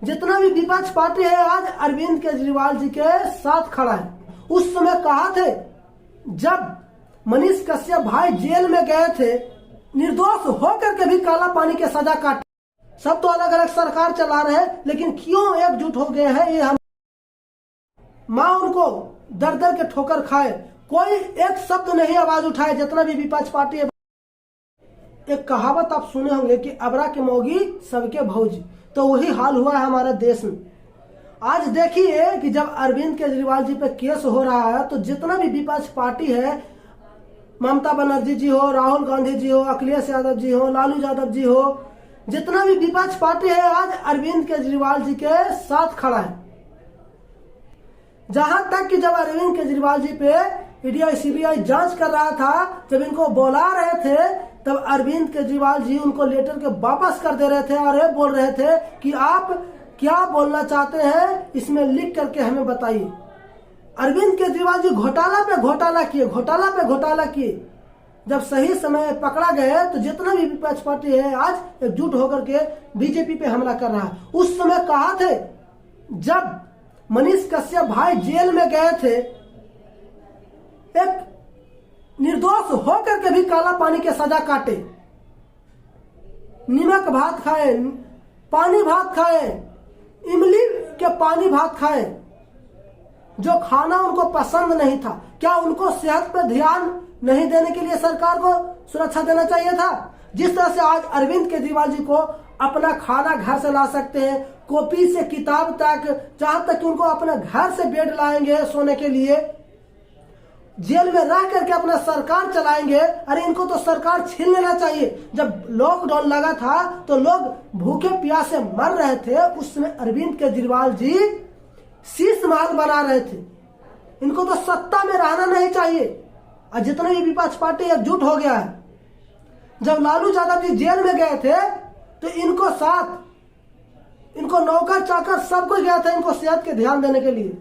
जितना भी विपक्ष पार्टी है आज अरविंद केजरीवाल जी के साथ खड़ा है। उस समय कहा थे जब मनीष कश्यप भाई जेल में गए थे, निर्दोष होकर के भी काला पानी के सजा काटे। सब तो अलग अलग सरकार चला रहे हैं, लेकिन क्यों एकजुट हो गए हैं ये हम माँ उनको दर दर के ठोकर खाए, कोई एक शब्द नहीं आवाज उठाए। जितना भी विपक्ष पार्टी है, एक कहावत आप सुने होंगे कि अबरा के मौगी सबके भौजी, तो वही हाल हुआ है हमारे देश में। आज देखिए कि जब अरविंद केजरीवाल जी पे केस हो रहा है तो जितना भी विपक्ष पार्टी है, ममता बनर्जी जी हो, राहुल गांधी जी हो, अखिलेश यादव जी हो, लालू यादव जी हो, जितना भी विपक्ष पार्टी है आज अरविंद केजरीवाल जी के साथ खड़ा है। जहां तक कि जब अरविंद केजरीवाल जी पे ईडी सीबीआई जांच कर रहा था, जब इनको बुला रहे थे, तब अरविंद केजरीवाल जी उनको लेटर के वापस कर दे रहे थे और ये बोल रहे थे कि आप क्या बोलना चाहते हैं इसमें लिख करके हमें बताइए। अरविंद केजरीवाल जी घोटाला पे घोटाला किए, घोटाला पे घोटाला किए। जब सही समय पकड़ा गए तो जितना भी विपक्ष पार्टी है आज एकजुट होकर के बीजेपी पे हमला कर रहा है। उस समय कहा थे जब मनीष कश्यप भाई जेल में गए थे, एक निर्दोष होकर के भी काला पानी के सजा काटे, नमक भात खाए, पानी भात खाए, इमली के पानी भात खाए, जो खाना उनको पसंद नहीं था। क्या उनको सेहत पर ध्यान नहीं देने के लिए सरकार को सुरक्षा देना चाहिए था? जिस तरह से आज अरविंद केजरीवाल जी को अपना खाना घर से ला सकते हैं, कॉपी से किताब तक, जहां तक कि उनको अपने घर से बेड लाएंगे सोने के लिए, जेल में रह करके अपना सरकार चलाएंगे। अरे इनको तो सरकार छीन लेना चाहिए। जब लॉकडाउन लगा था तो लोग भूखे प्यासे मर रहे थे, उस समय अरविंद केजरीवाल जी शीश महल बना रहे थे। इनको तो सत्ता में रहना नहीं चाहिए। और जितने भी विपक्ष पार्टी एकजुट हो गया है, जब लालू यादव जी जेल में गए थे तो इनको साथ, इनको नौकर चाकर सब कुछ गया था इनको सेहत के ध्यान देने के लिए,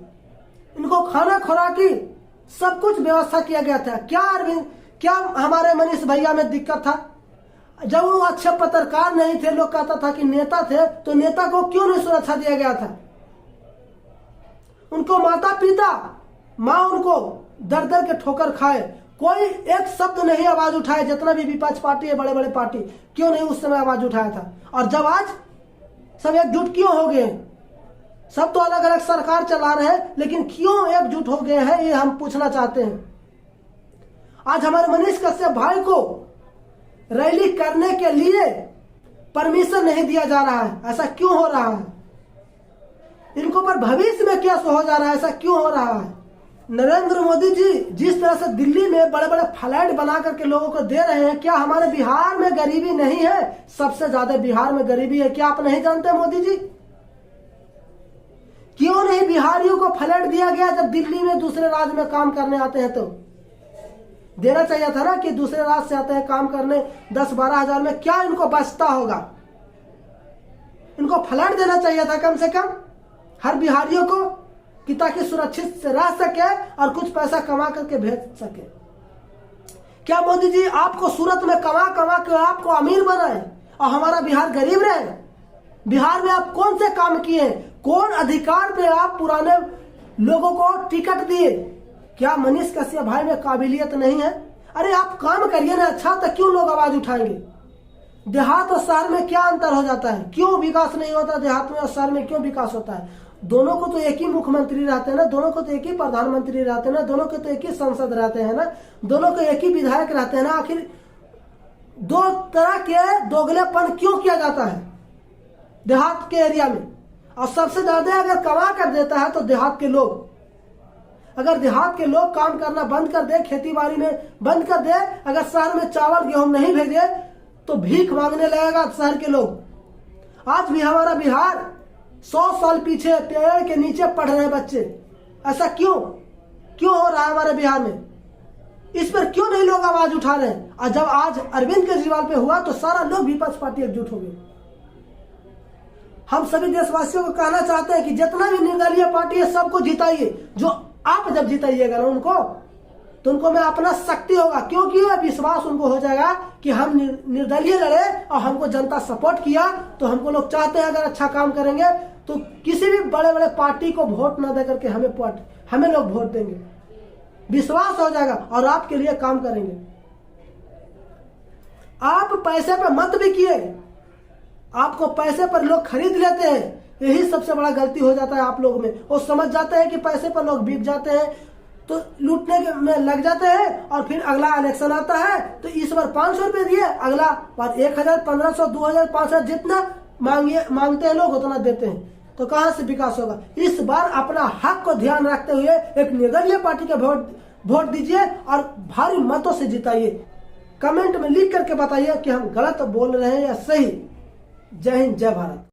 इनको खाना खुराकी सब कुछ व्यवस्था किया गया था। क्या अरविंद, क्या हमारे मनीष भैया में दिक्कत था? जब वो अच्छे पत्रकार नहीं थे, लोग कहता था कि नेता थे, तो नेता को क्यों नहीं सुरक्षा दिया गया था? उनको माता पिता, माँ उनको दर दर के ठोकर खाए, कोई एक शब्द नहीं आवाज उठाए। जितना भी विपक्ष पार्टी है, बड़े बड़े पार्टी, क्यों नहीं उस समय आवाज उठाया था? और जब आज सब एकजुट क्यों हो गए? सब तो अलग अलग सरकार चला रहे हैं, लेकिन क्यों एकजुट हो गए हैं ये हम पूछना चाहते हैं। आज हमारे मनीष कश्यप भाई को रैली करने के लिए परमिशन नहीं दिया जा रहा है, ऐसा क्यों हो रहा है? इनको पर भविष्य में केस हो जा रहा है, ऐसा क्यों हो रहा है? नरेंद्र मोदी जी जिस तरह से दिल्ली में बड़े बड़े फ्लैट बना करके लोगों को दे रहे हैं, क्या हमारे बिहार में गरीबी नहीं है? सबसे ज्यादा बिहार में गरीबी है, क्या आप नहीं जानते मोदी जी? क्यों नहीं बिहारियों को फ्लैट दिया गया? जब दिल्ली में दूसरे राज्य में काम करने आते हैं तो देना चाहिए था ना, कि दूसरे राज्य से आते हैं काम करने 10-12 हजार में, क्या इनको बचता होगा? इनको फ्लैट देना चाहिए था कम से कम हर बिहारियों को, कि ताकि सुरक्षित से रह सके और कुछ पैसा कमा करके भेज सके। क्या मोदी जी आपको सूरत में कमा कमा के आपको अमीर बनाए और हमारा बिहार गरीब रहे? बिहार में आप कौन से काम किए? कौन अधिकार पे आप पुराने लोगों को टिकट दिए? क्या मनीष कश्यप भाई में काबिलियत नहीं है? अरे आप काम करिए ना अच्छा, तो क्यों लोग आवाज उठाएंगे? देहात और शहर में क्या अंतर हो जाता है? क्यों विकास नहीं होता? देहात में और शहर में क्यों विकास होता है? दोनों को तो एक ही मुख्यमंत्री रहते हैं ना, दोनों को तो एक ही प्रधानमंत्री रहते हैं ना, दोनों को तो एक ही संसद रहते हैं ना, दोनों को एक ही विधायक रहते हैं ना। आखिर दो तरह के दोगलेपन क्यों किया जाता है देहात के एरिया में? और सबसे ज्यादा अगर कमा कर देता है तो देहात के लोग। अगर देहात के लोग काम करना बंद कर दे, खेती बाड़ी में बंद कर दे, अगर शहर में चावल गेहूं नहीं भेजे तो भीख मांगने लगेगा शहर के लोग। आज भी हमारा बिहार 100 साल पीछे पेड़ के नीचे पढ़ रहे हैं बच्चे। ऐसा क्यों हो रहा है हमारे बिहार में? इस पर क्यों नहीं लोग आवाज उठा रहे हैं? और जब आज अरविंद केजरीवाल पे हुआ तो सारा लोग विपक्ष पार्टी एकजुट हो गए। हम सभी देशवासियों को कहना चाहते हैं कि जितना भी निर्दलीय पार्टी है सबको जिताइए। जो आप जब जिताइएगा ना उनको, तो उनको में अपना शक्ति होगा, क्योंकि विश्वास उनको हो जाएगा कि हम निर्दलीय लड़े और हमको जनता सपोर्ट किया, तो हमको लोग चाहते हैं अगर अच्छा काम करेंगे तो किसी भी बड़े बड़े पार्टी को वोट ना दे करके हमें लोग वोट देंगे। विश्वास हो जाएगा और आपके लिए काम करेंगे। आप पैसे पे मत बिकिए, आपको पैसे पर लोग खरीद लेते हैं, यही सबसे बड़ा गलती हो जाता है आप लोगों में। वो समझ जाते हैं कि पैसे पर लोग बिक जाते हैं तो लूटने में लग जाते हैं, और फिर अगला इलेक्शन आता है तो इस बार 500 रुपए दिए, अगला बार 1000, 1500, 2000, 5000 जितना मांगते हैं लोग उतना देते हैं, तो कहां से विकास होगा। इस बार अपना हक को ध्यान रखते हुए एक निर्दलीय पार्टी के वोट दीजिए और भारी मतों से जिताइए। कमेंट में लिख करके बताइए कि हम गलत बोल रहे हैं या सही। जय हिंद, जय भारत।